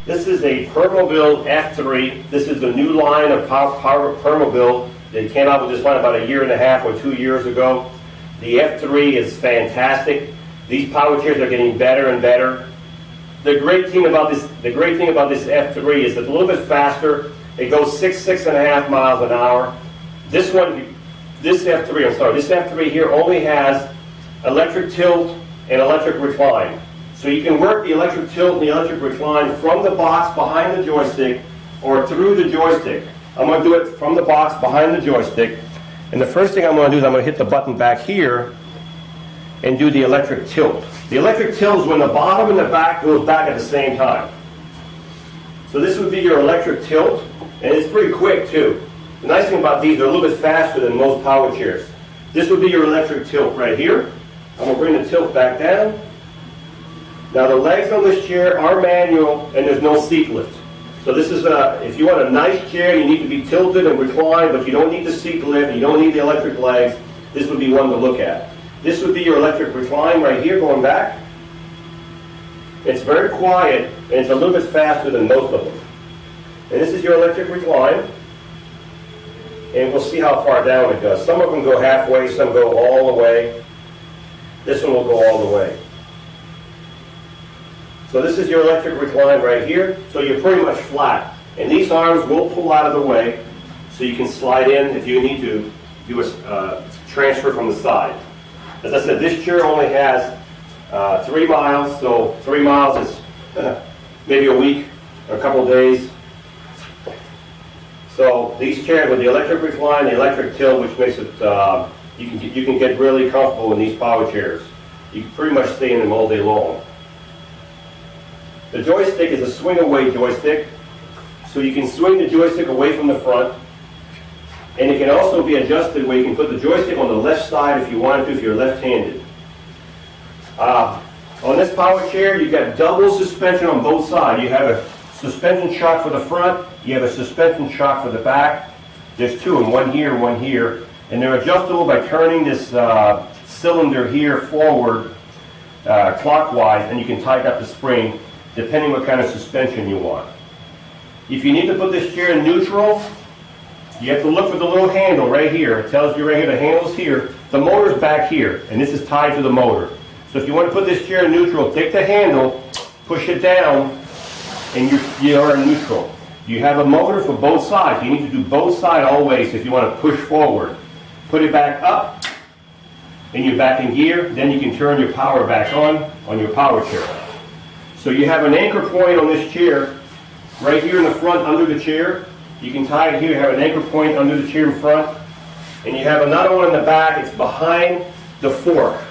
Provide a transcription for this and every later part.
This is a Permobil F3. This is the new line of Permobil. They came out with this line about a year and a half or 2 years ago. The F3 is fantastic. These power chairs are getting better and better. The great thing about this F3 is it's a little bit faster. It goes 6.5 miles an hour. This F3 here only has electric tilt and electric recline. So you can work the electric tilt and the electric recline from the box behind the joystick or through the joystick. I'm going to do it from the box behind the joystick. And the first thing I'm going to do is I'm going to hit the button back here and do the electric tilt. The electric tilt is when the bottom and the back goes back at the same time. So this would be your electric tilt, and it's pretty quick too. The nice thing about these, they're a little bit faster than most power chairs. This would be your electric tilt right here. I'm going to bring the tilt back down. Now the legs on this chair are manual and there's no seat lift. So this is if you want a nice chair, you need to be tilted and reclined, but you don't need the seat lift, you don't need the electric legs. This would be one to look at. This would be your electric recline right here going back. It's very quiet and it's a little bit faster than most of them. And this is your electric recline. And we'll see how far down it goes. Some of them go halfway, some go all the way. This one will go all the way. So this is your electric recline right here. So you're pretty much flat. And these arms will pull out of the way so you can slide in if you need to do a transfer from the side. As I said, this chair only has 3 miles, so 3 miles is maybe a week or a couple of days. So these chairs with the electric recline, the electric tilt, which makes it, you can get really comfortable in these power chairs. You can pretty much stay in them all day long. The joystick is a swing away joystick, so you can swing the joystick away from the front, and it can also be adjusted where you can put the joystick on the left side if you wanted to, if you're left-handed. On this power chair, you've got double suspension on both sides. You have a suspension shock for the front, you have a suspension shock for the back. There's two, and one here, and they're adjustable by turning this cylinder here forward clockwise, and you can tighten up the spring depending what kind of suspension you want. If you need to put this chair in neutral, you have to look for the little handle right here. It tells you right here, the handle's here. The motor's back here, and this is tied to the motor. So if you want to put this chair in neutral, take the handle, push it down, and you are in neutral. You have a motor for both sides. You need to do both sides always if you want to push forward. Put it back up, and you're back in gear. Then you can turn your power back on your power chair. So you have an anchor point on this chair, right here in the front under the chair. You can tie it here, you have an anchor point under the chair in front. And you have another one in the back, it's behind the fork.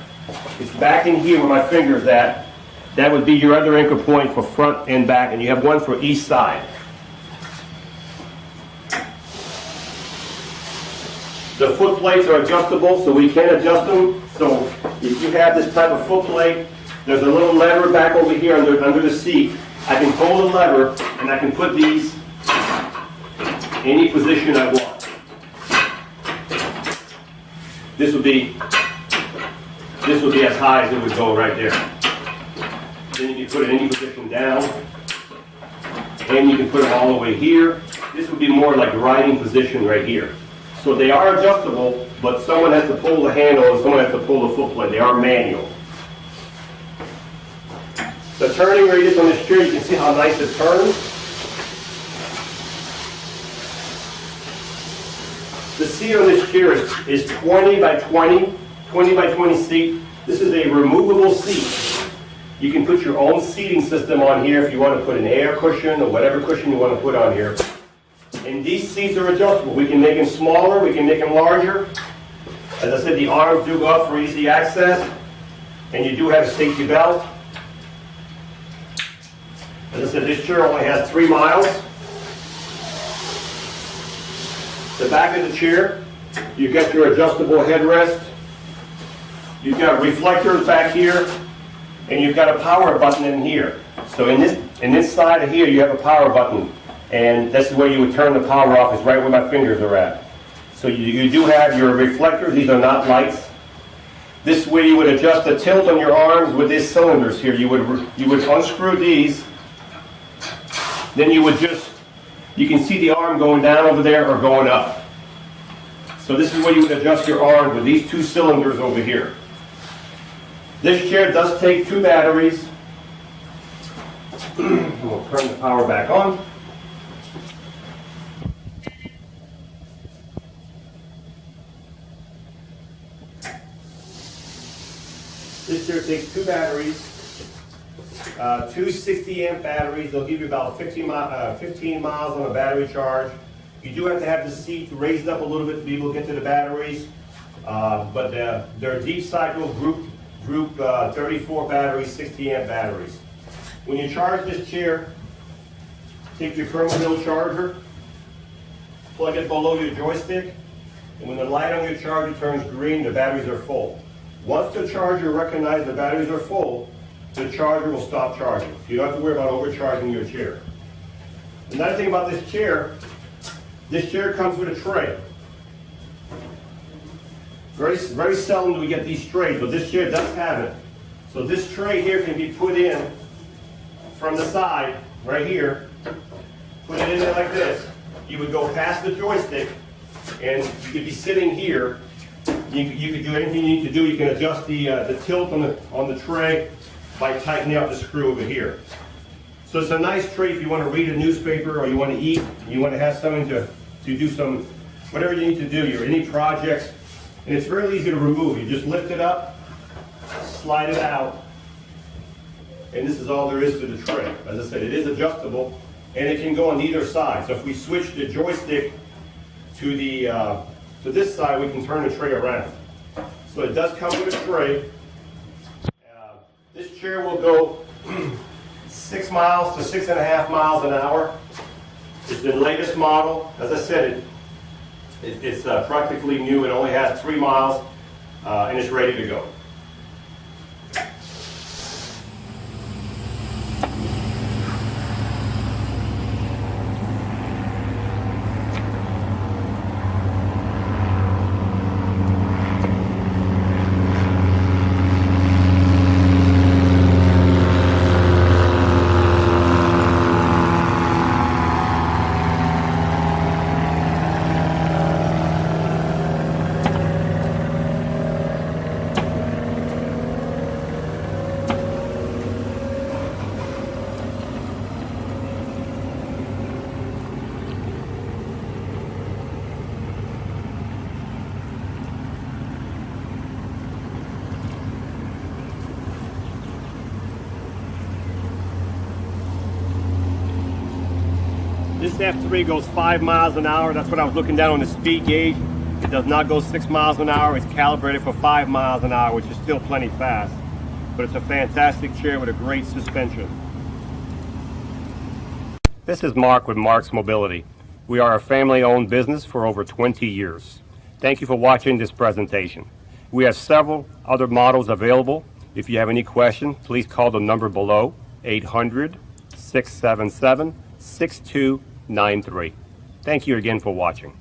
It's back in here where my finger's at. That would be your other anchor point for front and back, and you have one for each side. The foot plates are adjustable, so we can adjust them. So if you have this type of foot plate, there's a little lever back over here under the seat. I can pull the lever and I can put these any position I want. This would be as high as it would go right there. Then you can put it in any position down, and you can put it all the way here. This would be more like riding position right here. So they are adjustable, but someone has to pull the handle and someone has to pull the foot plate. They are manual. The turning radius on this chair, you can see how nice it turns. The seat on this chair is 20 by 20 seat. This is a removable seat. You can put your own seating system on here if you want to put an air cushion or whatever cushion you want to put on here. And these seats are adjustable. We can make them smaller, we can make them larger. As I said, the arms do go up for easy access, and you do have a safety belt. As I said, this chair only has 3 miles. The back of the chair, you've got your adjustable headrest. You've got reflectors back here, and you've got a power button in here. So in this side of here, you have a power button, and this is where you would turn the power off. It's right where my fingers are at. So you do have your reflectors. These are not lights. This way you would adjust the tilt on your arms with these cylinders here. You would unscrew these, then you can see the arm going down over there or going up. So this is where you would adjust your arm with these two cylinders over here. This chair does take 2 batteries. We'll turn the power back on. This chair takes 2 batteries, 2 60-amp batteries. They'll give you about 15 miles on a battery charge. You do have to have the seat raised up a little bit to be able to get to the batteries, but they're deep cycle group 34 batteries, 60-amp batteries. When you charge this chair, take your Permobil charger, plug it below your joystick, and when the light on your charger turns green, the batteries are full. Once the charger recognizes the batteries are full, the charger will stop charging. You don't have to worry about overcharging your chair. Another thing about this chair comes with a tray. Very seldom do we get these trays, but this chair does have it. So this tray here can be put in from the side, right here. Put it in there like this. You would go past the joystick, and you could be sitting here. You could do anything you need to do. You can adjust the tilt on the tray by tightening up the screw over here. So it's a nice tray if you want to read a newspaper or you want to eat, and you want to have something to do some, whatever you need to do, your any projects. And it's really easy to remove. You just lift it up, slide it out, and this is all there is to the tray. As I said, it is adjustable, and it can go on either side. So if we switch the joystick to this side, we can turn the tray around. So it does come with a tray. This chair will go 6 miles to 6.5 miles an hour. It's the latest model. As I said, it's practically new. It only has 3 miles, and it's ready to go. This F3 goes 5 miles an hour. That's what I was looking down on the speed gauge. It does not go 6 miles an hour. It's calibrated for 5 miles an hour, which is still plenty fast. But it's a fantastic chair with a great suspension. This is Mark with Mark's Mobility. We are a family-owned business for over 20 years. Thank you for watching this presentation. We have several other models available. If you have any questions, please call the number below, 800-677-6293. Thank you again for watching.